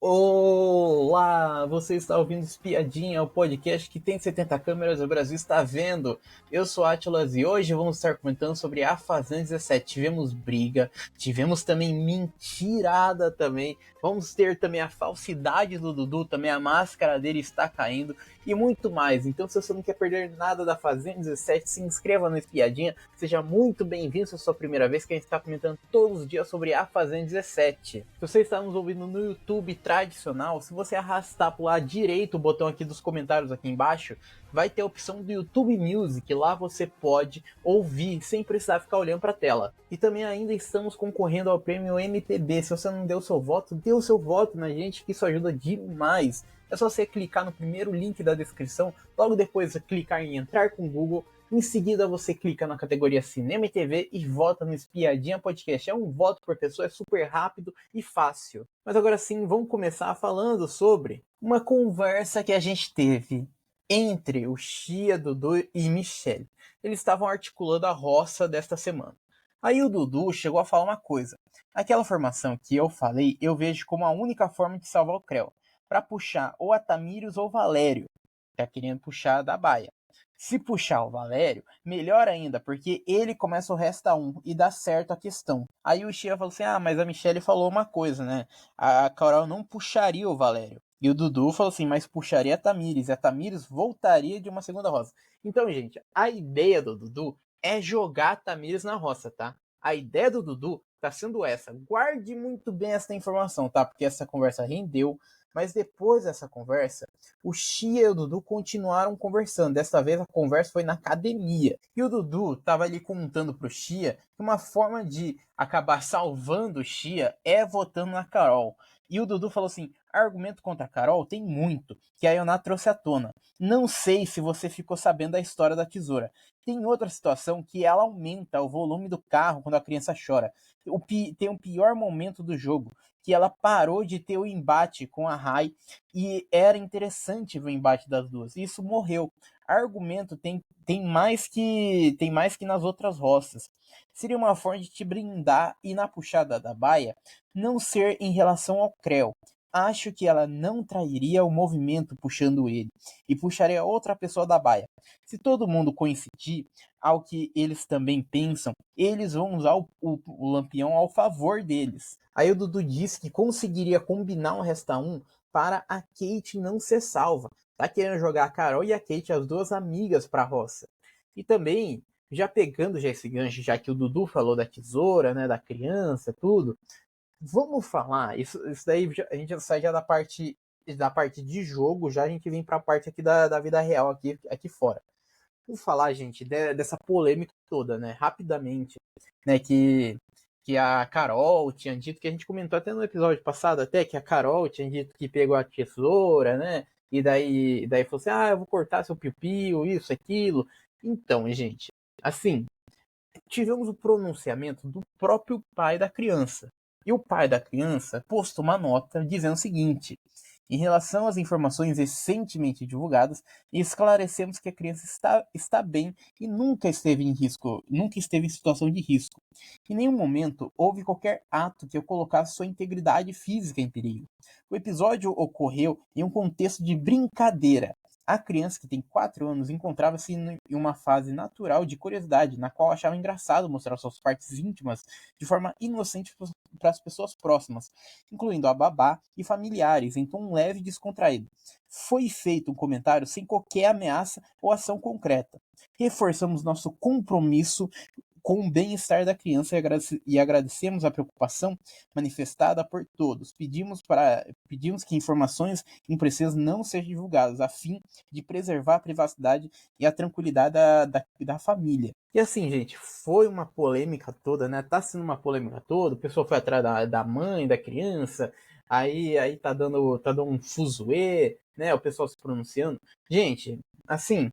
Olá, você está ouvindo Espiadinha, o podcast que tem 70 câmeras, o Brasil está vendo. Eu sou Atlas e hoje vamos estar comentando sobre A Fazenda 17. Tivemos briga, tivemos também mentirada também, vamos ter também a falsidade do Dudu, também a máscara dele está caindo e muito mais. Então se você não quer perder nada da Fazenda 17, se inscreva no Espiadinha, seja muito bem-vindo se é a sua primeira vez que a gente está comentando todos os dias sobre A Fazenda 17. Se você está nos ouvindo no YouTube tradicional, se você arrastar para o lado direito o botão aqui dos comentários aqui embaixo, vai ter a opção do YouTube Music, lá você pode ouvir sem precisar ficar olhando para a tela. E também ainda estamos concorrendo ao prêmio MPB. Se você não deu seu voto, dê o seu voto na gente, que isso ajuda demais. É só você clicar no primeiro link da descrição, logo depois clicar em entrar com o Google. Em seguida você clica na categoria Cinema e TV e vota no Espiadinha Podcast. É um voto por pessoa, é super rápido e fácil. Mas agora sim, vamos começar falando sobre uma conversa que a gente teve entre o Chia, Dudu e Michelle. Eles estavam articulando a roça desta semana. Aí o Dudu chegou a falar uma coisa. Aquela formação que eu falei, eu vejo como a única forma de salvar o Creu. Para puxar ou a Tamires ou o Valério. Tá querendo puxar da baia. Se puxar o Valério, melhor ainda, porque ele começa o Resta 1 e dá certo a questão. Aí o Chia falou assim, mas a Michelle falou uma coisa, né? A Carol não puxaria o Valério. E o Dudu falou assim, mas puxaria a Tamires. E a Tamires voltaria de uma segunda roça. Então, gente, a ideia do Dudu é jogar a Tamires na roça, tá? A ideia do Dudu tá sendo essa. Guarde muito bem essa informação, tá? Porque essa conversa rendeu. Mas depois dessa conversa, o Chia e o Dudu continuaram conversando. Desta vez a conversa foi na academia. E o Dudu estava ali contando pro Chia que uma forma de acabar salvando o Chia é votando na Carol. E o Dudu falou assim, argumento contra a Carol tem muito, que a Ioná trouxe à tona. Não sei se você ficou sabendo da história da tesoura. Tem outra situação que ela aumenta o volume do carro quando a criança chora. Tem um pior momento do jogo, que ela parou de ter o embate com a Rai e era interessante ver o embate das duas. Isso morreu. Argumento tem mais que nas outras roças. Seria uma forma de te brindar e na puxada da baia não ser em relação ao Creu. Acho que ela não trairia o movimento puxando ele e puxaria outra pessoa da baia. Se todo mundo coincidir ao que eles também pensam, eles vão usar o Lampião ao favor deles. Aí o Dudu disse que conseguiria combinar um Resta 1 para a Kate não ser salva. Tá querendo jogar a Carol e a Kate, as duas amigas, para a roça. E também, já pegando já esse gancho, já que o Dudu falou da tesoura, né, da criança, tudo, vamos falar, isso daí a gente já sai já da parte de jogo, já a gente vem para a parte aqui da vida real, aqui fora. Vamos falar, gente, dessa polêmica toda, né, rapidamente, né, que a Carol tinha dito, que a gente comentou até no episódio passado, até que a Carol tinha dito que pegou a tesoura, né, e daí falou assim, eu vou cortar seu piu-piu, isso, aquilo. Então, gente, assim, tivemos o pronunciamento do próprio pai da criança. E o pai da criança postou uma nota dizendo o seguinte: em relação às informações recentemente divulgadas, esclarecemos que a criança está bem e nunca esteve em risco, nunca esteve em situação de risco. Em nenhum momento houve qualquer ato que eu colocasse sua integridade física em perigo. O episódio ocorreu em um contexto de brincadeira. A criança, que tem 4 anos, encontrava-se em uma fase natural de curiosidade, na qual achava engraçado mostrar suas partes íntimas de forma inocente para as pessoas próximas, incluindo a babá e familiares, em tom leve e descontraído. Foi feito um comentário sem qualquer ameaça ou ação concreta. Reforçamos nosso compromisso com o bem-estar da criança e agradecemos a preocupação manifestada por todos. Pedimos que informações imprecisas não sejam divulgadas, a fim de preservar a privacidade e a tranquilidade da família. E assim, gente, foi uma polêmica toda, né? Tá sendo uma polêmica toda, o pessoal foi atrás da mãe, da criança, aí tá dando um fuzuê, né? O pessoal se pronunciando. Gente, assim,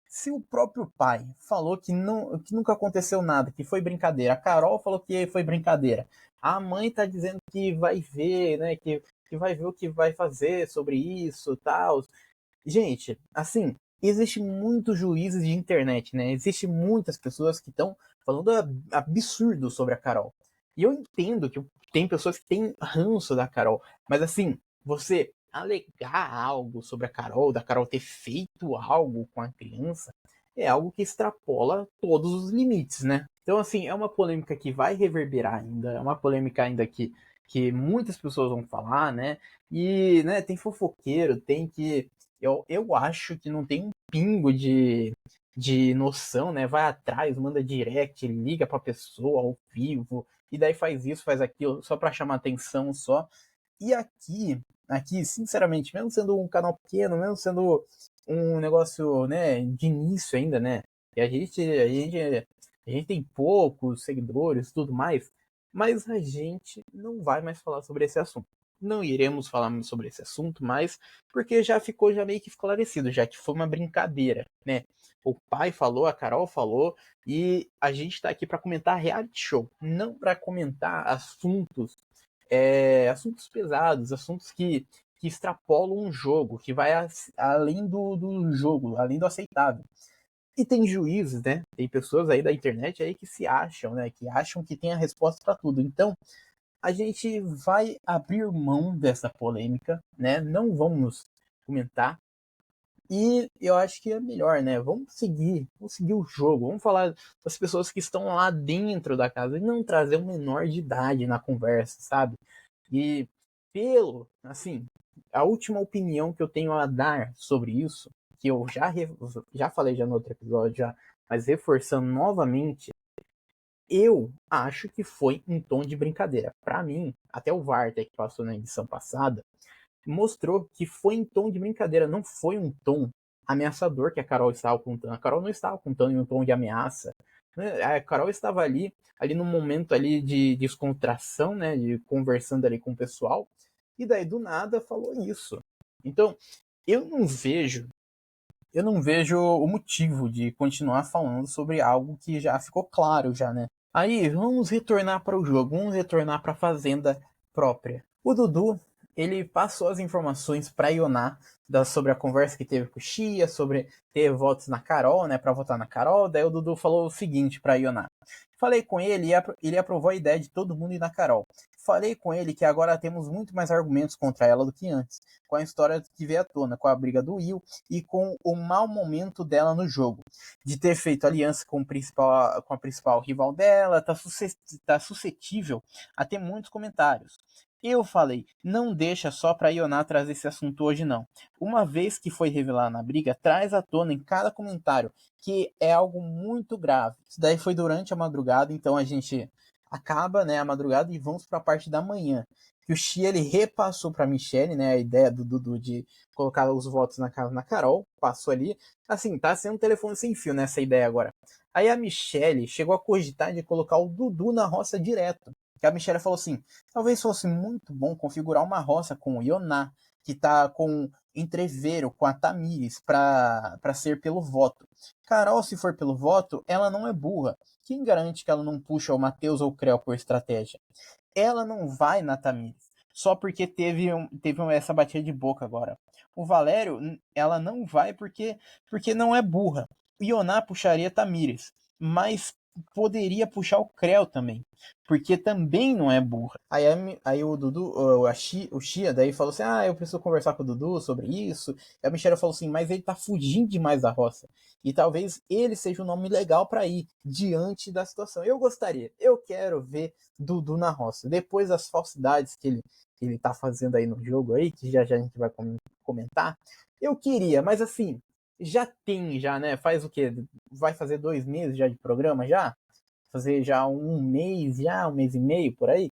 se o próprio pai falou que nunca aconteceu nada, que foi brincadeira, a Carol falou que foi brincadeira, a mãe tá dizendo que vai ver, né, que vai ver o que vai fazer sobre isso, tal. Gente, assim, existe muitos juízes de internet, né? Existe muitas pessoas que estão falando absurdo sobre a Carol. E eu entendo que tem pessoas que têm ranço da Carol, mas assim, você alegar algo sobre a Carol, da Carol ter feito algo com a criança, é algo que extrapola todos os limites, né? Então, assim, é uma polêmica que vai reverberar ainda, é uma polêmica ainda que muitas pessoas vão falar, né? E, né, tem fofoqueiro, tem que. Eu acho que não tem um pingo de noção, né? Vai atrás, manda direct, liga pra pessoa ao vivo, e daí faz isso, faz aquilo, só pra chamar atenção só. E aqui, sinceramente, mesmo sendo um canal pequeno, mesmo sendo um negócio, né, de início ainda, né? E a gente tem poucos seguidores, tudo mais, mas a gente não vai mais falar sobre esse assunto. Não iremos falar sobre esse assunto mais, porque já ficou já meio que esclarecido, já que foi uma brincadeira, né? O pai falou, a Carol falou, e a gente tá aqui para comentar reality show, não para comentar assuntos pesados, assuntos que extrapolam um jogo, que vai além do jogo, além do aceitável. E tem juízes, né? Tem pessoas aí da internet aí que se acham, né? Que acham que tem a resposta para tudo. Então, a gente vai abrir mão dessa polêmica, né? Não vamos comentar. E eu acho que é melhor, né? Vamos seguir o jogo, vamos falar das pessoas que estão lá dentro da casa e não trazer um menor de idade na conversa, sabe? E assim, a última opinião que eu tenho a dar sobre isso, que eu já falei já no outro episódio, mas reforçando novamente, eu acho que foi um tom de brincadeira. Para mim, até o Varta que passou na edição passada, mostrou que foi em tom de brincadeira, não foi um tom ameaçador que a Carol estava contando. A Carol não estava contando em um tom de ameaça. A Carol estava ali num momento ali de descontração, né, de conversando ali com o pessoal, e daí do nada falou isso. Então, eu não vejo, eu não vejo o motivo de continuar falando sobre algo que já ficou claro já, né? Aí, vamos retornar para o jogo, vamos retornar para a fazenda própria. O Dudu, ele passou as informações para Ioná sobre a conversa que teve com o Chia, sobre ter votos na Carol, né, para votar na Carol. Daí o Dudu falou o seguinte para Ioná: falei com ele e ele aprovou a ideia de todo mundo ir na Carol. Falei com ele que agora temos muito mais argumentos contra ela do que antes, com a história que veio à tona, com a briga do Will e com o mau momento dela no jogo, de ter feito aliança com a principal rival dela, tá suscetível a ter muitos comentários. Eu falei, não deixa só pra Ioná trazer esse assunto hoje não. Uma vez que foi revelado na briga, traz à tona em cada comentário, que é algo muito grave. Isso daí foi durante a madrugada, então a gente acaba, né, a madrugada e vamos para a parte da manhã. Que o Chia ele repassou para Michelle, né, a ideia do Dudu de colocar os votos na Carol, passou ali. Assim, tá sendo um telefone sem fio nessa ideia agora. Aí a Michelle chegou a cogitar de colocar o Dudu na roça direto. Que a Michelle falou assim: talvez fosse muito bom configurar uma roça com o Ioná, que tá com entreveiro com a Tamires para ser pelo voto. Carol, se for pelo voto, ela não é burra. Quem garante que ela não puxa o Matheus ou o Creu por estratégia? Ela não vai na Tamires, só porque teve essa batida de boca agora. O Valério, ela não vai porque não é burra. O Ioná puxaria Tamires, mas poderia puxar o Creu também, porque também não é burra. Aí o Dudu, o Chia, daí falou assim: ah, eu preciso conversar com o Dudu sobre isso. E a Michelle falou assim: mas ele tá fugindo demais da roça. E talvez ele seja um nome legal para ir diante da situação. Eu quero ver Dudu na roça. Depois das falsidades que ele tá fazendo aí no jogo aí, que já a gente vai comentar. Eu queria, mas assim, já, né? Faz o quê? Vai fazer 2 meses já de programa já? Fazer já um mês, já, um mês e meio por aí?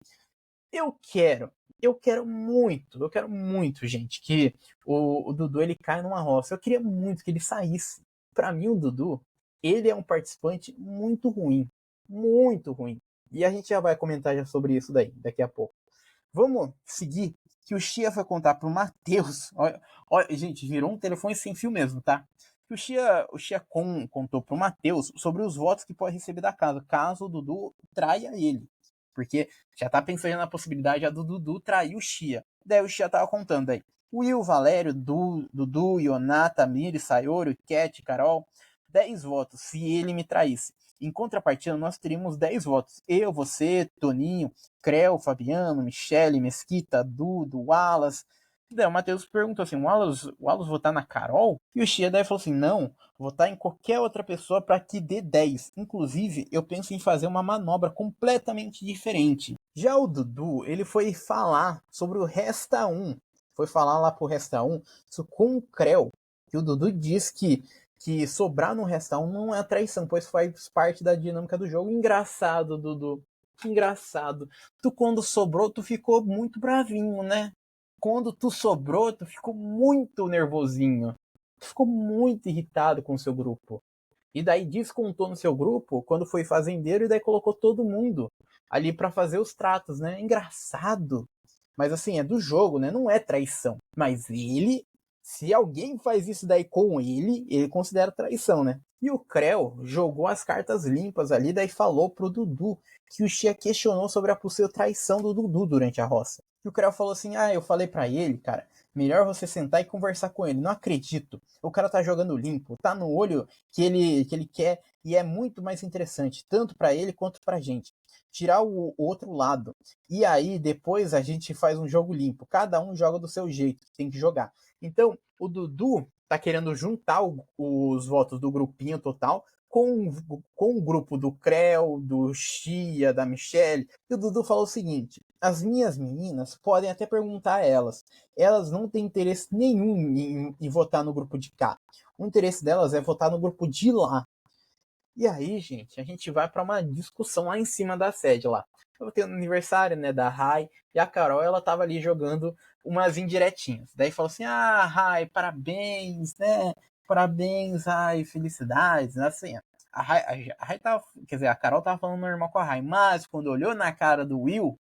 Eu quero, eu quero muito, gente, que o Dudu ele caia numa roça. Eu queria muito que ele saísse. Pra mim, o Dudu, ele é um participante muito ruim. Muito ruim. E a gente já vai comentar já sobre isso daí, daqui a pouco. Vamos seguir, que o Chia foi contar pro Matheus. Olha, olha, gente, virou um telefone sem fio mesmo, tá? Que o Chia contou pro Matheus sobre os votos que pode receber da casa, caso o Dudu traia ele. Porque já tá pensando na possibilidade do Dudu trair o Chia. Daí o Chia tava contando aí. Will, Valério, Dudu, Ionata, Miri, Sayori, Cat, Carol. 10 votos se ele me traísse. Em contrapartida, nós teríamos 10 votos. Eu, você, Toninho, Creu, Fabiano, Michele, Mesquita, Dudu, Wallace. Daí o Matheus perguntou assim, o Wallace votar na Carol? E o Chia daí falou assim, não, votar em qualquer outra pessoa para que dê 10. Inclusive, eu penso em fazer uma manobra completamente diferente. Já o Dudu, ele foi falar sobre o Resta 1. Foi falar lá pro Resta 1 isso com o Creu. Que o Dudu diz que sobrar no Resta 1 não é traição, pois faz parte da dinâmica do jogo. Engraçado, Dudu. Engraçado. Tu quando sobrou, tu ficou muito bravinho, né? Quando tu sobrou, tu ficou muito nervosinho. Tu ficou muito irritado com o seu grupo. E daí descontou no seu grupo quando foi fazendeiro e daí colocou todo mundo ali para fazer os tratos, né? Engraçado. Mas assim, é do jogo, né? Não é traição. Mas ele, se alguém faz isso daí com ele considera traição, né? E o Creu jogou as cartas limpas ali, daí falou pro Dudu que o Chia questionou sobre a possível traição do Dudu durante a roça. E o Creu falou assim: ah, eu falei para ele, cara, melhor você sentar e conversar com ele. Não acredito. O cara tá jogando limpo, tá no olho que ele quer e é muito mais interessante, tanto para ele quanto pra gente. Tirar o outro lado. E aí depois a gente faz um jogo limpo. Cada um joga do seu jeito, tem que jogar. Então, o Dudu tá querendo juntar os votos do grupinho total com o grupo do Creu, do Chia, da Michelle. E o Dudu falou o seguinte: as minhas meninas podem até perguntar a elas. Elas não têm interesse nenhum em votar no grupo de cá. O interesse delas é votar no grupo de lá. E aí, gente, a gente vai para uma discussão lá em cima da sede lá. Eu tenho aniversário, né, da Rai, e a Carol, ela tava ali jogando umas indiretinhas. Daí falou assim: "Ah, Rai, parabéns, né? Parabéns, Rai, felicidades", assim. A Rai tava, quer dizer, a Carol tava falando normal com a Rai, mas quando olhou na cara do Will,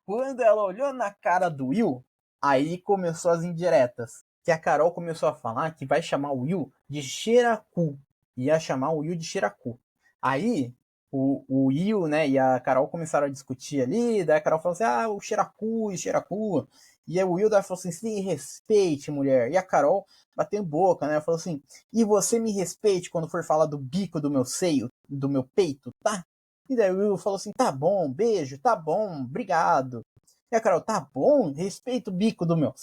quando ela olhou na cara do Will, aí começou as indiretas. Que a Carol começou a falar que vai chamar o Will de Xeracu. Ia chamar o Will de Xeracu. Aí o Will, né, e a Carol começaram a discutir ali. Daí a Carol falou assim: ah, o Xeracu e Xeracu. E aí o Will daí falou assim: se respeite, mulher. E a Carol bateu boca, né? Falou assim: e você me respeite quando for falar do bico do meu seio, do meu peito, tá? E daí o Will falou assim: tá bom, beijo, tá bom, obrigado. E a Carol, tá bom, respeita o bico do meu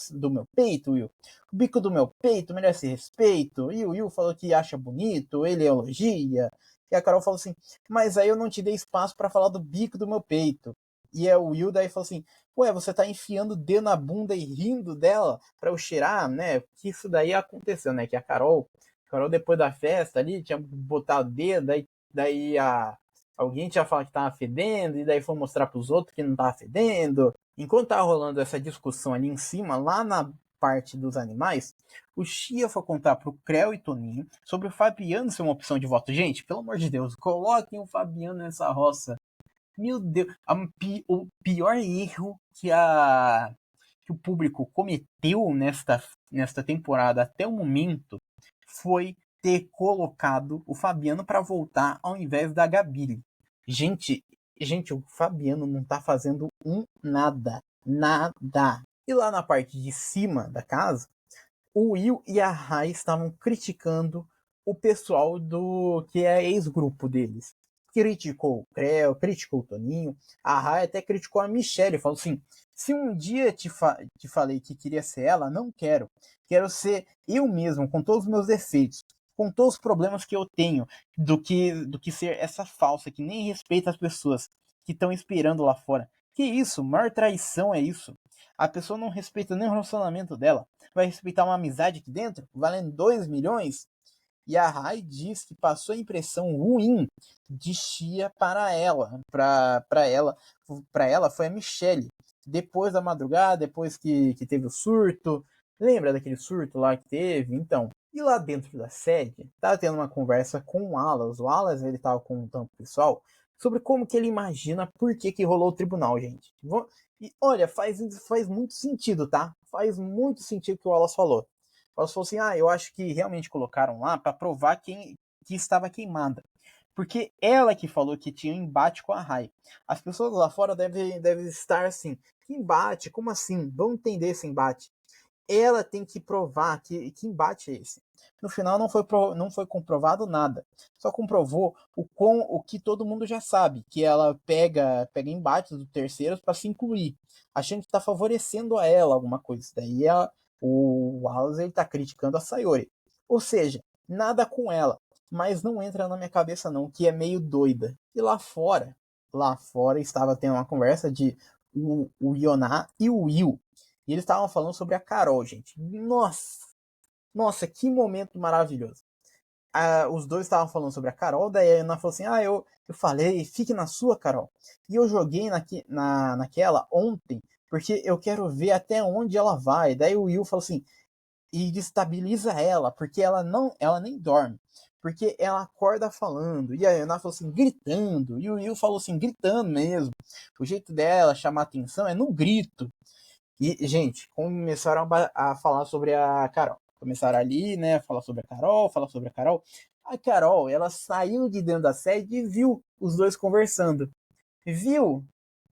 peito, Will. O bico do meu peito merece respeito. E o Will falou que acha bonito, ele elogia. E a Carol falou assim: mas aí eu não te dei espaço para falar do bico do meu peito. E o Will daí falou assim: ué, você tá enfiando o dedo na bunda e rindo dela pra eu cheirar, né? Que isso daí aconteceu, né? Que a Carol depois da festa ali, tinha botado o dedo, daí alguém tinha falado que tava fedendo, e daí foi mostrar pros outros que não tava fedendo. Enquanto tava rolando essa discussão ali em cima, lá na parte dos animais, o Chia foi contar pro Creu e Toninho sobre o Fabiano ser uma opção de voto. Gente, pelo amor de Deus, coloquem o Fabiano nessa roça. Meu Deus, o pior erro que o público cometeu nesta temporada até o momento foi ter colocado o Fabiano para voltar ao invés da Gabi. Gente, gente, o Fabiano não tá fazendo nada, nada. E lá na parte de cima da casa, o Will e a Rai estavam criticando o pessoal do que é ex-grupo deles. Criticou o Creu, criticou o Toninho, a Rai até criticou a Michelle, falou assim: se um dia te falei que queria ser ela, não quero. Quero ser eu mesmo, com todos os meus defeitos, com todos os problemas que eu tenho, do que ser essa falsa que nem respeita as pessoas que estão esperando lá fora. Que isso? Maior traição é isso. A pessoa não respeita nem o relacionamento dela. Vai respeitar uma amizade aqui dentro, valendo 2 milhões? E a Rai diz que passou a impressão ruim de Chia para ela. Para ela foi a Michelle. Depois da madrugada, depois que teve o surto. Lembra daquele surto lá que teve? Então. E lá dentro da sede, tava tendo uma conversa com o Wallace. O Wallace, ele tava contando pro pessoal sobre como que ele imagina por que rolou o tribunal, gente. E olha, faz muito sentido, tá? Faz muito sentido o que o Wallace falou. O Wallace falou assim: ah, eu acho que realmente colocaram lá para provar quem que estava queimada. Porque ela que falou que tinha um embate com a Rai. As pessoas lá fora devem estar assim: que embate? Como assim? Vamos entender esse embate. ela tem que provar que embate é esse. No final não foi comprovado nada. Só comprovou o que todo mundo já sabe, que ela pega embates do terceiros para se incluir, achando que está favorecendo a ela alguma coisa. Daí o Wallace ele tá criticando a Sayori. Ou seja, nada com ela. Mas não entra na minha cabeça não, que é meio doida. E lá fora estava tendo uma conversa de o Yoná e o Will. E eles estavam falando sobre a Carol, gente. Nossa, que momento maravilhoso. Os dois estavam falando sobre a Carol, daí a Ana falou assim: eu falei, fique na sua, Carol. E eu joguei naquela ontem, porque eu quero ver até onde ela vai. Daí o Will falou assim: e destabiliza ela, porque ela nem dorme. Porque ela acorda falando. E a Ana falou assim, gritando. E o Will falou assim, gritando mesmo. O jeito dela chamar atenção é no grito. E, gente, começaram a falar sobre a Carol. Começaram ali, né, a falar sobre a Carol, falar sobre a Carol. A Carol, ela saiu de dentro da sede e viu os dois conversando. Viu?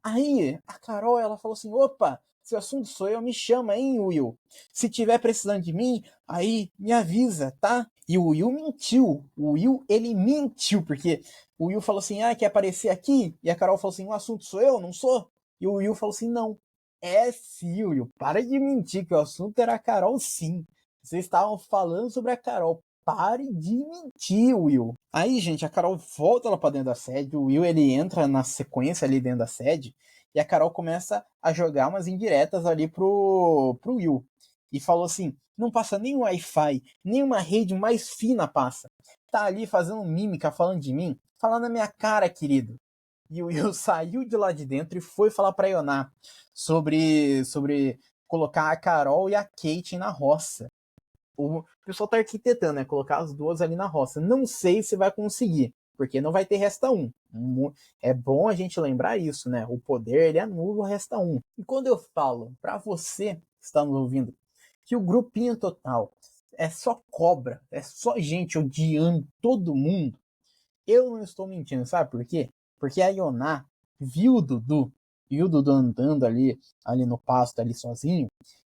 Aí, a Carol, ela falou assim, opa, se o assunto sou eu, me chama, hein, Will? Se tiver precisando de mim, aí me avisa, tá? E o Will mentiu. O Will, ele mentiu, porque o Will falou assim, quer aparecer aqui? E a Carol falou assim, o assunto sou eu, não sou? E o Will falou assim, não. É sim, Will, para de mentir, que o assunto era a Carol sim. Vocês estavam falando sobre a Carol. Pare de mentir, Will. Aí, gente, a Carol volta lá pra dentro da sede. O Will, ele entra na sequência ali dentro da sede. E a Carol começa a jogar umas indiretas ali pro Will. E falou assim, não passa nem o Wi-Fi, nem uma rede mais fina passa. Tá ali fazendo mímica, falando de mim. Falando na minha cara, querido. E o Will saiu de lá de dentro e foi falar pra Ioná sobre colocar a Carol e a Kate na roça. O pessoal tá arquitetando, né? Colocar as duas ali na roça. Não sei se vai conseguir, porque não vai ter resta um. É bom a gente lembrar isso, né? O poder, ele anula o resta um. E quando eu falo para você que está nos ouvindo que o grupinho total é só cobra, é só gente odiando todo mundo, eu não estou mentindo, sabe por quê? Porque a Ioná viu o Dudu andando ali no pasto, ali sozinho,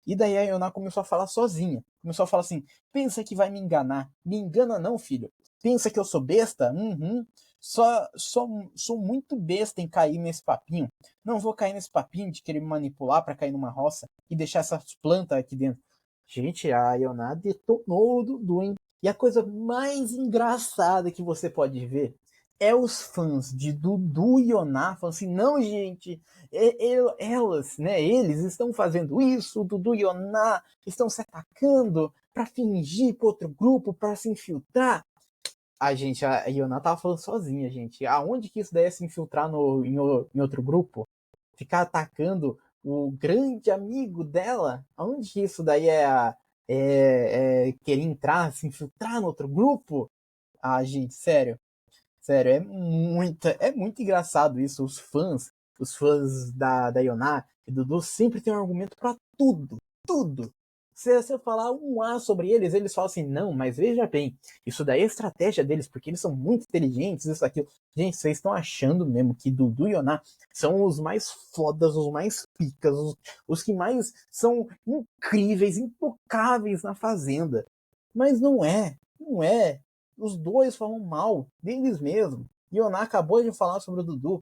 e daí a Ioná começou a falar sozinha. Começou a falar assim, pensa que vai me enganar. Me engana não, filho. Pensa que eu sou besta? Uhum. Sou muito besta em cair nesse papinho. Não vou cair nesse papinho de querer me manipular para cair numa roça e deixar essas plantas aqui dentro. Gente, a Ioná detonou o Dudu, hein? E a coisa mais engraçada que você pode ver é os fãs de Dudu e Ioná falando assim, não, gente, elas, né, eles estão fazendo isso, Dudu e Ioná estão se atacando para fingir para outro grupo, para se infiltrar. A Ioná tava falando sozinha, gente. Aonde que isso daí é se infiltrar em outro grupo? Ficar atacando o grande amigo dela? Aonde que isso daí é querer entrar, se infiltrar no outro grupo? Gente, sério. Sério, é muito engraçado isso. Os fãs da Ioná e do Dudu sempre tem um argumento pra tudo. Tudo. Se você falar um A sobre eles, eles falam assim, não, mas veja bem, isso daí é estratégia deles, porque eles são muito inteligentes, isso, aquilo. Gente, vocês estão achando mesmo que Dudu e Ioná são os mais fodas, os mais picas, os que mais são incríveis, intocáveis na Fazenda. Mas não é, não é. Os dois falam mal deles mesmos. Ioná acabou de falar sobre o Dudu.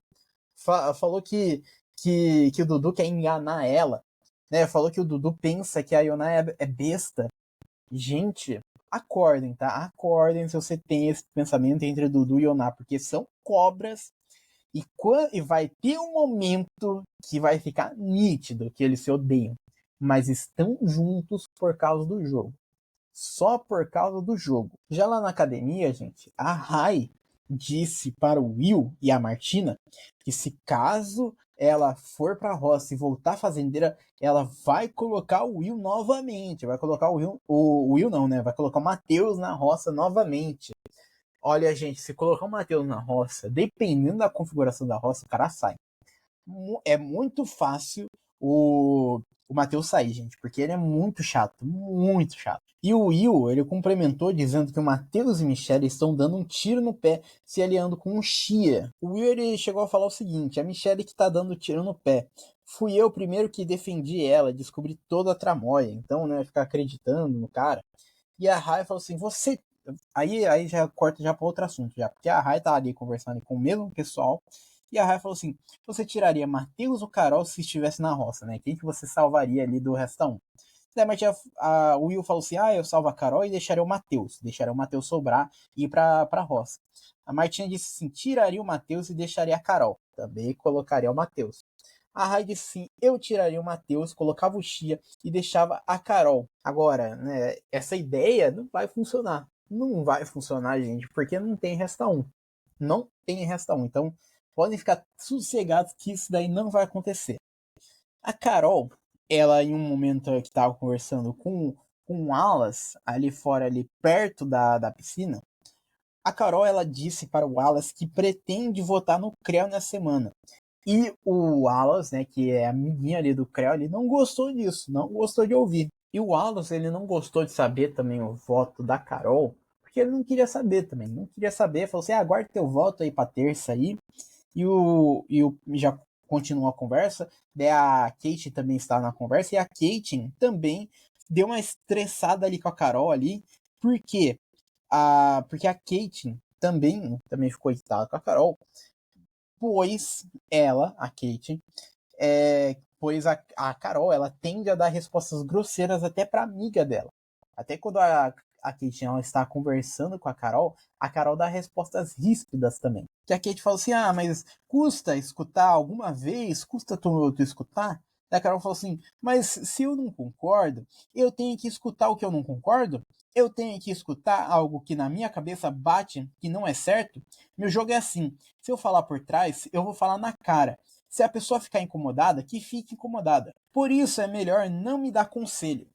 Falou que o Dudu quer enganar ela. Né? Falou que o Dudu pensa que a Ioná é besta. Gente, acordem, tá? Acordem se você tem esse pensamento entre Dudu e Ioná, porque são cobras. E vai ter um momento que vai ficar nítido que eles se odeiam. Mas estão juntos por causa do jogo, só por causa do jogo. Já lá na academia, gente, a Rai disse para o Will e a Martina que se caso ela for para a roça e voltar fazendeira, ela vai colocar o Will novamente. Vai colocar o Will não, né? Vai colocar o Matheus na roça novamente. Olha, gente, se colocar o Matheus na roça, dependendo da configuração da roça, o cara sai. É muito fácil o Matheus sair, gente, porque ele é muito chato, muito chato. E o Will, ele complementou dizendo que o Matheus e Michelle estão dando um tiro no pé se aliando com o Chia. O Will, ele chegou a falar o seguinte, a Michelle que tá dando tiro no pé. fui eu primeiro que defendi ela, descobri toda a tramóia. Então, né, ficar acreditando no cara. E a Rai falou assim, você... Aí já corta já para outro assunto, já. Porque a Rai tá ali conversando com o mesmo pessoal. E a Rai falou assim, você tiraria Matheus ou Carol se estivesse na roça, né? Quem que você salvaria ali do restão? Daí a Will falou assim, eu salvo a Carol e deixaria o Matheus. Deixaria o Matheus sobrar e ir pra roça. A Martina disse assim, tiraria o Matheus e deixaria a Carol. Também colocaria o Matheus. A Rai disse sim, eu tiraria o Matheus, colocava o Chia e deixava a Carol. Agora, né, essa ideia não vai funcionar. Não vai funcionar, gente, porque não tem resta um. Não tem resta um. Então, podem ficar sossegados que isso daí não vai acontecer. A Carol, ela em um momento que estava conversando com o Alas, ali fora, ali perto da piscina, a Carol, ela disse para o Alas que pretende votar no CREO nessa semana. E o Wallace, né, que é amiguinho ali do Creu, ele não gostou disso, não gostou de ouvir. E o Wallace, ele não gostou de saber também o voto da Carol, porque ele não queria saber também, não queria saber, falou assim, aguarde teu voto aí pra terça aí. E o já continua a conversa, daí a Kate também está na conversa, e a Kate também deu uma estressada ali com a Carol ali, porque porque a Kate também ficou irritada com a Carol, pois ela, a Kate, pois a Carol, ela tende a dar respostas grosseiras até pra amiga dela. Até quando a Kate ela está conversando com a Carol dá respostas ríspidas também. Que a Kate fala assim, mas custa escutar alguma vez? Custa tu escutar? A Carol falou assim, mas se eu não concordo, eu tenho que escutar o que eu não concordo? Eu tenho que escutar algo que na minha cabeça bate, que não é certo? Meu jogo é assim, se eu falar por trás, eu vou falar na cara. Se a pessoa ficar incomodada, que fique incomodada. Por isso é melhor não me dar conselho.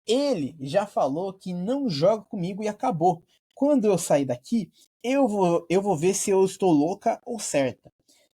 Ele já falou que não joga comigo e acabou. Quando eu sair daqui, eu vou ver se eu estou louca ou certa.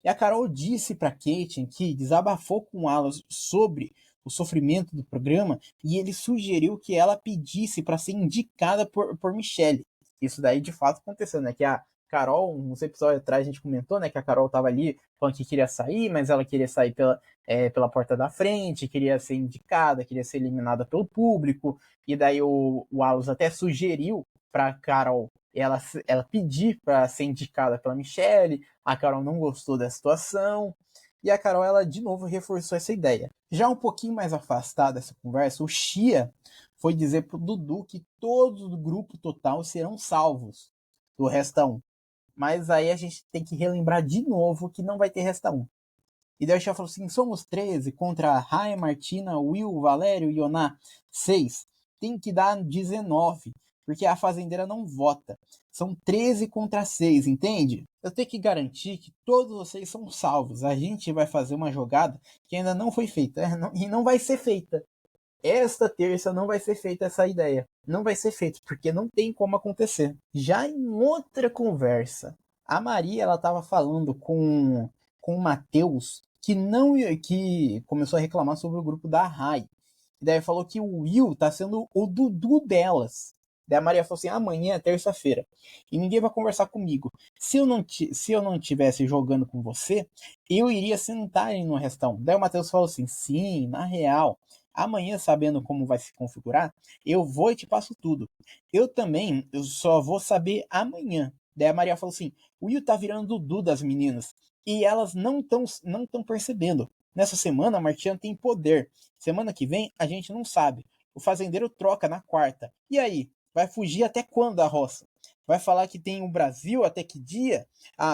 E a Carol disse para Kate que desabafou com Alan sobre o sofrimento do programa e ele sugeriu que ela pedisse para ser indicada por Michelle. Isso daí de fato aconteceu, né? Que a Carol, uns episódios atrás a gente comentou, né? Que a Carol tava ali falando que queria sair, mas ela queria sair pela porta da frente, queria ser indicada, queria ser eliminada pelo público. E daí o Alan até sugeriu para Carol ela pedir para ser indicada pela Michelle. A Carol não gostou da situação. E a Carol, ela de novo reforçou essa ideia. Já um pouquinho mais afastada dessa conversa, o Chia foi dizer pro Dudu que todos do grupo total serão salvos do Resta 1. Mas aí a gente tem que relembrar de novo que não vai ter Resta 1. E daí o Chia falou assim, somos 13 contra Rai, Martina, Will, Valério e Ioná. 6. Tem que dar 19, porque a fazendeira não vota. São 13 contra 6, entende? Eu tenho que garantir que todos vocês são salvos. A gente vai fazer uma jogada que ainda não foi feita. E não vai ser feita. Esta terça não vai ser feita essa ideia. Não vai ser feito, porque não tem como acontecer. Já em outra conversa, a Maria ela estava falando com o Matheus que começou a reclamar sobre o grupo da Rai. E daí falou que o Will tá sendo o Dudu delas. Daí a Maria falou assim: amanhã é terça-feira e ninguém vai conversar comigo. Se eu não tivesse jogando com você, eu iria sentar aí no restão. Daí o Matheus falou assim: sim, na real. Amanhã, sabendo como vai se configurar, eu vou e te passo tudo. Eu só vou saber amanhã. Daí a Maria falou assim: o Will tá virando Dudu das meninas. E elas não tão percebendo. Nessa semana, a Martina tem poder. Semana que vem, a gente não sabe. O fazendeiro troca na quarta. E aí? Vai fugir até quando a roça? Vai falar que tem o Brasil até que dia?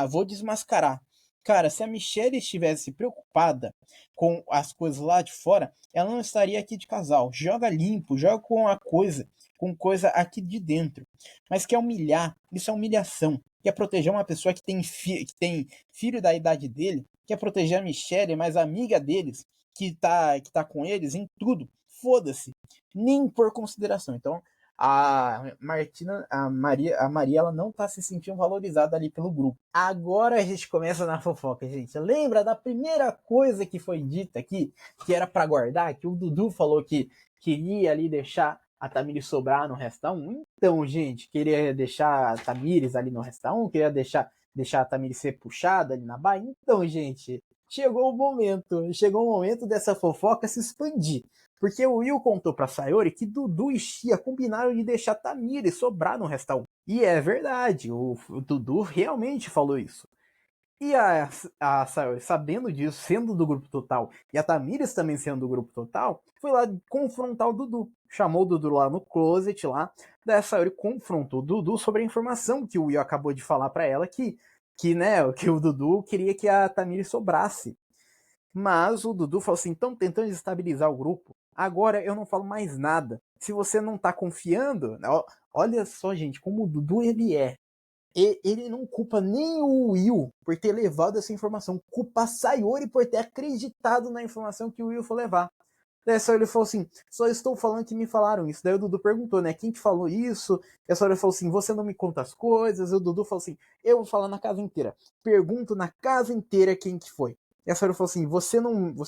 Vou desmascarar. Cara, se a Michelle estivesse preocupada com as coisas lá de fora, ela não estaria aqui de casal. Joga limpo, joga com coisa aqui de dentro. Mas quer humilhar, isso é humilhação. Quer proteger uma pessoa que tem filho da idade dele, quer proteger a Michelle, mas a amiga deles, que tá com eles em tudo. Foda-se. Nem por consideração. Então, a Maria, ela não tá se sentindo valorizada ali pelo grupo. Agora a gente começa na fofoca, gente. Lembra da primeira coisa que foi dita aqui, que era para guardar, que o Dudu falou que queria ali deixar a Tamires sobrar no Resta 1? Então, gente, queria deixar a Tamires ali no Resta 1, queria deixar a Tamires ser puxada ali na baia. Então, gente, chegou o momento dessa fofoca se expandir. Porque o Will contou pra Sayori que Dudu e Shia combinaram de deixar Tamiri sobrar no restaurante. E é verdade, o Dudu realmente falou isso. E a Sayori, sabendo disso, sendo do grupo total, e a Tamires também sendo do grupo total, foi lá confrontar o Dudu. Chamou o Dudu lá no closet lá, daí a Sayori confrontou o Dudu sobre a informação que o Will acabou de falar para ela que o Dudu queria que a Tamires sobrasse. Mas o Dudu falou assim: estão tentando desestabilizar o grupo. Agora eu não falo mais nada. Se você não tá confiando, olha só, gente, como o Dudu ele é. Ele não culpa nem o Will por ter levado essa informação, culpa a Sayori por ter acreditado na informação que o Will foi levar. Daí a Sayori falou assim: só estou falando que me falaram isso. Daí o Dudu perguntou, né? Quem te falou isso? E a Sayori falou assim: você não me conta as coisas. E o Dudu falou assim: eu vou falar na casa inteira. Pergunto na casa inteira quem que foi. E a Sayori falou assim: você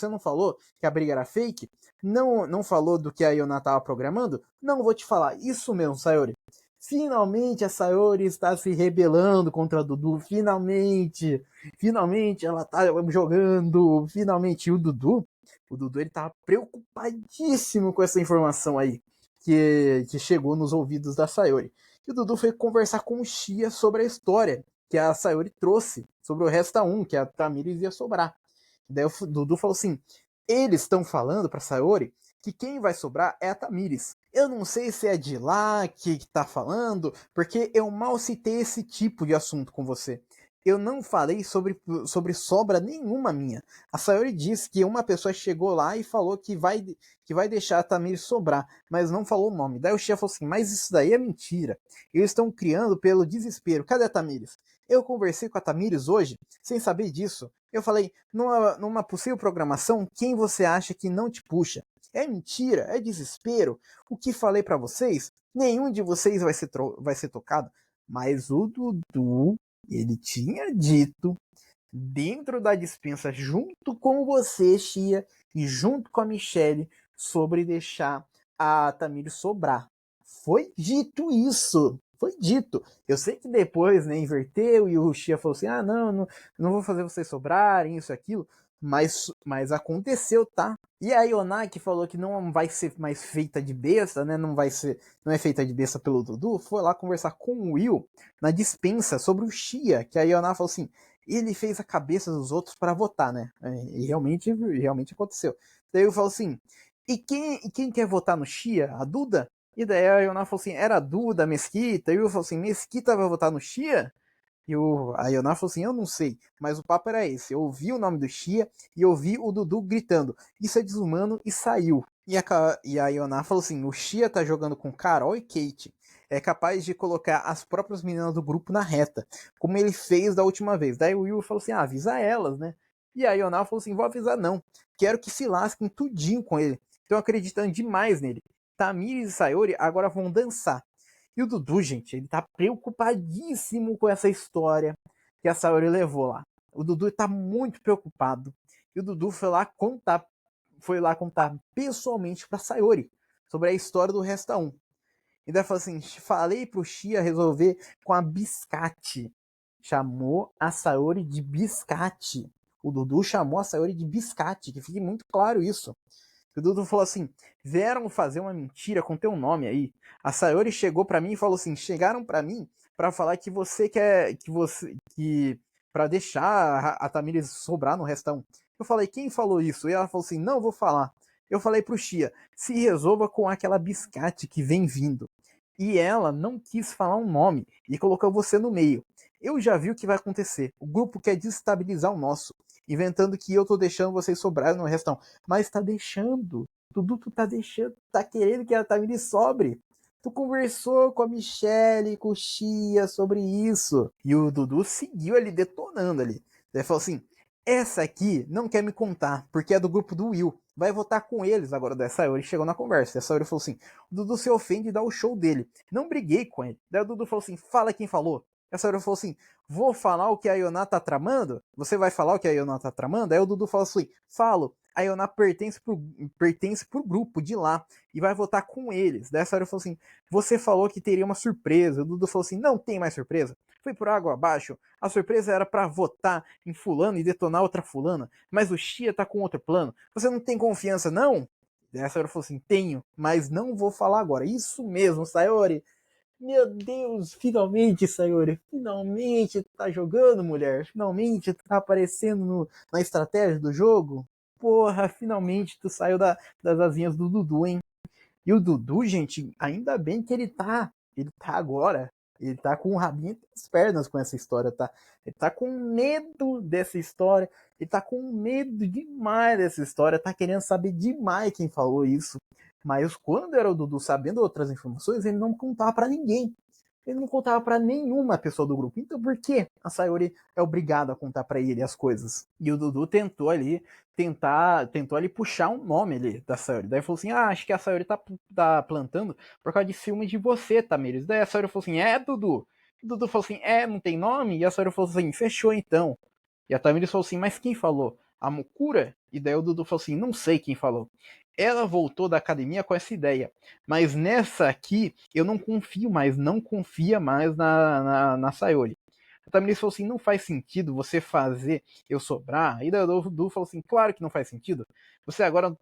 não falou que a briga era fake? Não falou do que a Yona tava programando? Não vou te falar. Isso mesmo, Sayori. Finalmente a Sayori está se rebelando contra a Dudu. Finalmente ela tá jogando. Finalmente o Dudu ele tava preocupadíssimo com essa informação aí que chegou nos ouvidos da Sayori. E o Dudu foi conversar com o Shia sobre a história que a Sayori trouxe sobre o Resta 1, que a Tamires ia sobrar. Daí o Dudu falou assim: eles estão falando pra Sayori que quem vai sobrar é a Tamires. Eu não sei se é de lá que tá falando, porque eu mal citei esse tipo de assunto com você. Eu não falei sobre sobra nenhuma minha. A Sayori disse que uma pessoa chegou lá e falou que vai deixar a Tamires sobrar, mas não falou o nome. Daí o chefe falou assim: mas isso daí é mentira. Eles estão criando pelo desespero. Cadê a Tamires? Eu conversei com a Tamires hoje, sem saber disso. Eu falei: numa possível programação, quem você acha que não te puxa? É mentira, é desespero. O que falei para vocês, nenhum de vocês vai ser tocado. Mas o Dudu, ele tinha dito dentro da dispensa, junto com você, Chia, e junto com a Michelle, sobre deixar a Tamires sobrar. Foi dito isso. Foi dito. Eu sei que depois, né, inverteu e o Chia falou assim: ah, não vou fazer vocês sobrarem, isso, aquilo. Mas aconteceu, tá? E a Yonaki falou que não vai ser mais feita de besta, né? Não é feita de besta pelo Dudu. Foi lá conversar com o Will na dispensa sobre o Chia, que a Yonaki falou assim: ele fez a cabeça dos outros para votar, né? E realmente aconteceu. Daí eu falo assim: e quem quer votar no Chia? A Duda? E daí a Yonaki falou assim: era a Duda, a Mesquita. E eu falo assim: Mesquita vai votar no Chia? A Yoná falou assim: eu não sei, mas o papo era esse. Eu ouvi o nome do Chia e ouvi o Dudu gritando: isso é desumano, e saiu. E a Yoná falou assim: o Chia tá jogando com Carol e Kate. É capaz de colocar as próprias meninas do grupo na reta, como ele fez da última vez. Daí o Will falou assim: ah, avisa elas, né? E a Yoná falou assim: vou avisar não. Quero que se lasquem tudinho com ele. Estão acreditando demais nele. Tamires e Sayori agora vão dançar. E o Dudu, gente, ele tá preocupadíssimo com essa história que a Sayori levou lá. O Dudu tá muito preocupado. E o Dudu foi lá contar pessoalmente pra Sayori sobre a história do Resta 1. E daí falou assim: falei pro Chia resolver com a Biscate. Chamou a Sayori de Biscate. O Dudu chamou a Sayori de Biscate, que fique muito claro isso. O Dudu falou assim: vieram fazer uma mentira com teu nome aí. A Sayori chegou para mim e falou assim: chegaram para mim para falar que você quer que para deixar a Tamires sobrar no restão. Eu falei: quem falou isso? E ela falou assim: não vou falar. Eu falei pro Chia: se resolva com aquela biscate que vem vindo. E ela não quis falar um nome e colocou você no meio. Eu já vi o que vai acontecer. O grupo quer desestabilizar o nosso, inventando que eu tô deixando vocês sobrarem no restão. Mas tá deixando. Dudu, tu tá deixando, tá querendo que a Tamires sobre. Tu conversou com a Michelle, com o Chia sobre isso. E o Dudu seguiu ali, detonando ali. Ele falou assim: essa aqui não quer me contar, porque é do grupo do Will. Vai votar com eles agora. Daí a Sayori chegou na conversa. E a Sayori falou assim: o Dudu se ofende e dá o show dele. Não briguei com ele. Daí o Dudu falou assim: fala quem falou. E a Sayori falou assim: vou falar o que a Yona tá tramando? Você vai falar o que a Yona tá tramando? Aí o Dudu falou assim: falo. a Ioná pertence pro grupo de lá e vai votar com eles. Daí a Sayori falou assim, você falou que teria uma surpresa. O Dudu falou assim, não tem mais surpresa. Foi por água abaixo. A surpresa era para votar em fulano e detonar outra fulana, mas o Chia tá com outro plano. Você não tem confiança, não? Daí a Sayori falou assim, tenho, mas não vou falar agora. Isso mesmo, Sayori. Meu Deus, finalmente, Sayori, finalmente tá jogando, mulher. Finalmente tá aparecendo na estratégia do jogo. Porra, finalmente tu saiu das asinhas do Dudu, hein? E o Dudu, gente, ainda bem que ele tá agora. Ele tá com o rabinho entre as pernas com essa história, tá? Ele tá com medo dessa história. Ele tá com medo demais dessa história. Tá querendo saber demais quem falou isso. Mas quando era o Dudu sabendo outras informações, ele não contava para ninguém. Ele não contava para nenhuma pessoa do grupo. Então por que a Sayori é obrigada a contar para ele as coisas? E o Dudu tentou ali puxar um nome ali da Sayori. Daí falou assim: ah, acho que a Sayori tá plantando por causa de ciúme de você, Tamires. Daí a Sayori falou assim: é, Dudu. O Dudu falou assim: é, não tem nome? E a Sayori falou assim: fechou então. E a Tamires falou assim: mas quem falou? A Mukura? E daí o Dudu falou assim: não sei quem falou. Ela voltou da academia com essa ideia. Mas nessa aqui, eu não confio mais, não confia mais na Sayori. A Tamires falou assim: não faz sentido você fazer eu sobrar. E daí o Dudu falou assim: claro que não faz sentido. Você agora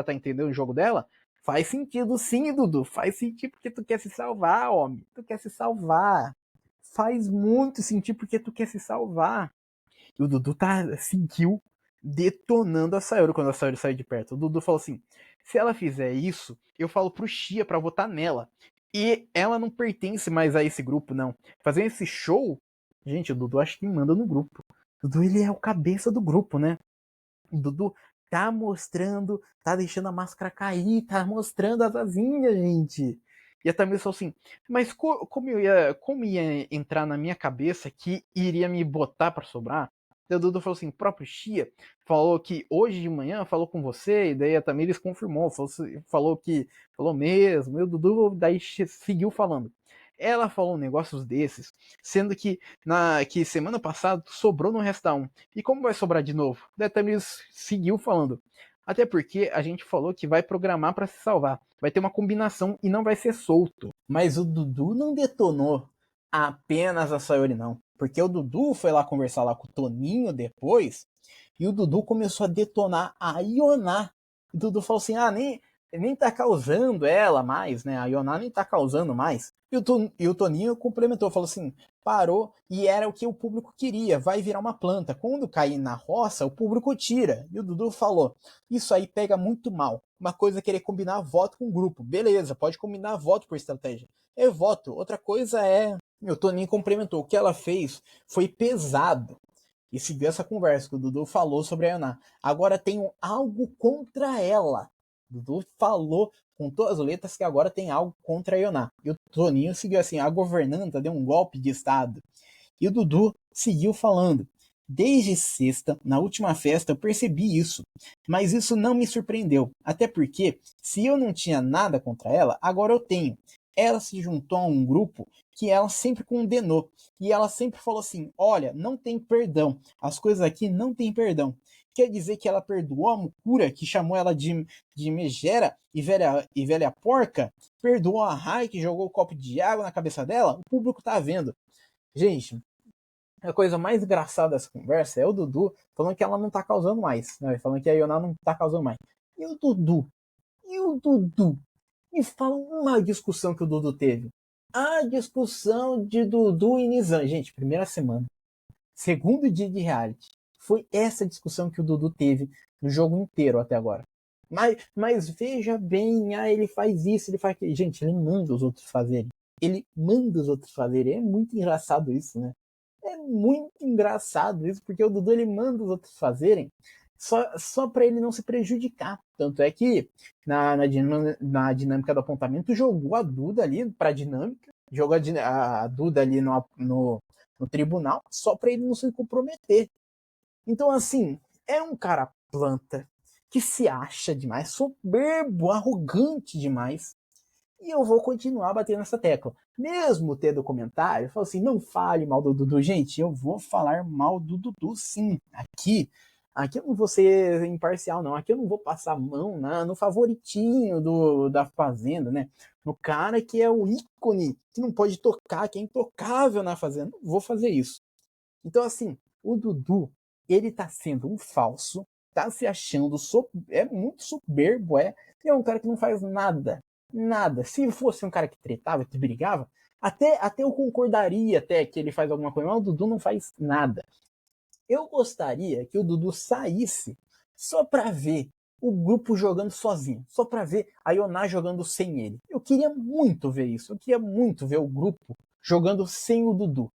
tá entendendo o jogo dela? Faz sentido sim, Dudu. Faz sentido porque tu quer se salvar, homem. Tu quer se salvar. Faz muito sentido porque tu quer se salvar. E o Dudu seguiu detonando a Sayori quando a Sayori saiu de perto. O Dudu falou assim: se ela fizer isso, eu falo pro Chia pra votar nela. E ela não pertence mais a esse grupo, não. Fazendo esse show, gente, o Dudu acho que manda no grupo. O Dudu, ele é o cabeça do grupo, né? O Dudu tá mostrando, tá deixando a máscara cair, tá mostrando as asinhas, gente. E a Tamires falou assim, mas como ia entrar na minha cabeça que iria me botar pra sobrar? E o Dudu falou assim, o próprio Chia falou que hoje de manhã falou com você, e daí a Tamires confirmou, falou mesmo, e o Dudu daí seguiu falando. Ela falou negócios desses, sendo que semana passada sobrou no Resta 1. E como vai sobrar de novo? Daí a Tamires seguiu falando. Até porque a gente falou que vai programar para se salvar. Vai ter uma combinação e não vai ser solto. Mas o Dudu não detonou apenas a Sayori, não. Porque o Dudu foi lá conversar lá com o Toninho depois. E o Dudu começou a detonar a Ioná. O Dudu falou assim: ah, nem tá causando ela mais, né? A Ioná nem tá causando mais. E o Toninho complementou, falou assim: parou e era o que o público queria, vai virar uma planta. Quando cair na roça, o público tira. E o Dudu falou: isso aí pega muito mal. Uma coisa é querer combinar voto com o grupo. Beleza, pode combinar voto por estratégia. É voto. Outra coisa é. O Toninho complementou: o que ela fez foi pesado. E seguiu essa conversa que o Dudu falou sobre a Ioná. Agora tenho algo contra ela. O Dudu falou com todas as letras que agora tem algo contra a Ioná. E o Toninho seguiu assim: a governanta deu um golpe de Estado. E o Dudu seguiu falando: desde sexta, na última festa, eu percebi isso. Mas isso não me surpreendeu. Até porque, se eu não tinha nada contra ela, agora eu tenho. Ela se juntou a um grupo que ela sempre condenou. E ela sempre falou assim: olha, não tem perdão. As coisas aqui não tem perdão. Quer dizer que ela perdoou a Mukura, que chamou ela de megera e velha porca? Perdoou a Rai, que jogou o copo de água na cabeça dela? O público tá vendo. Gente, a coisa mais engraçada dessa conversa é o Dudu falando que ela não tá causando mais. Né? Falando que a Ioná não tá causando mais. E o Dudu? E o Dudu? Me fala uma discussão que o Dudu teve. A discussão de Dudu e Nizam. Gente, primeira semana. Segundo dia de reality. Foi essa discussão que o Dudu teve no jogo inteiro até agora. Mas veja bem, ele faz isso, ele faz aquilo. Gente, ele manda os outros fazerem. Ele manda os outros fazerem. É muito engraçado isso, né? É muito engraçado isso, porque o Dudu ele manda os outros fazerem só para ele não se prejudicar. Tanto é que na dinâmica do apontamento jogou a Duda ali para dinâmica, jogou a Duda ali no tribunal só para ele não se comprometer. Então, assim, é um cara planta que se acha demais, soberbo, arrogante demais. E eu vou continuar batendo nessa tecla. Mesmo tendo comentário, eu falo assim, não fale mal do Dudu. Gente, eu vou falar mal do Dudu sim. aqui eu não vou ser imparcial, não. Aqui eu não vou passar a mão no favoritinho da Fazenda, né? No cara que é o ícone, que não pode tocar, que é intocável na Fazenda. Não vou fazer isso. Então, assim, o Dudu, ele tá sendo um falso, tá se achando, é muito soberbo, é um cara que não faz nada, nada. Se fosse um cara que tretava, que brigava, até eu concordaria até que ele faz alguma coisa, mas o Dudu não faz nada. Eu gostaria que o Dudu saísse só pra ver o grupo jogando sozinho, só pra ver a Ioná jogando sem ele. Eu queria muito ver isso, eu queria muito ver o grupo jogando sem o Dudu.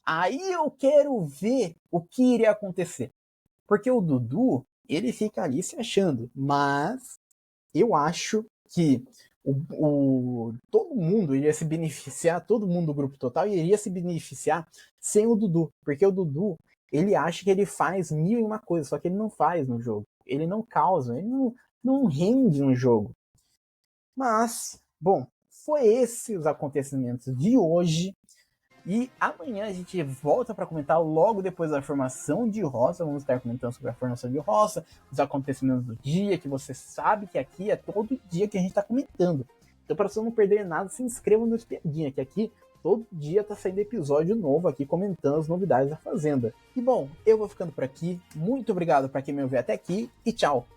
Aí eu quero ver o que iria acontecer. Porque o Dudu, ele fica ali se achando. Mas eu acho que todo mundo iria se beneficiar, todo mundo do grupo total iria se beneficiar sem o Dudu. Porque o Dudu, ele acha que ele faz mil e uma coisas, só que ele não faz no jogo. Ele não causa, ele não rende no jogo. Mas, bom, foi esses os acontecimentos de hoje. E amanhã a gente volta para comentar logo depois da formação de roça. Vamos estar comentando sobre a formação de roça, os acontecimentos do dia, que você sabe que aqui é todo dia que a gente está comentando. Então, para você não perder nada, se inscreva no Espiadinha, que aqui todo dia tá saindo episódio novo aqui comentando as novidades da Fazenda. E bom, eu vou ficando por aqui. Muito obrigado para quem me ouviu até aqui e tchau!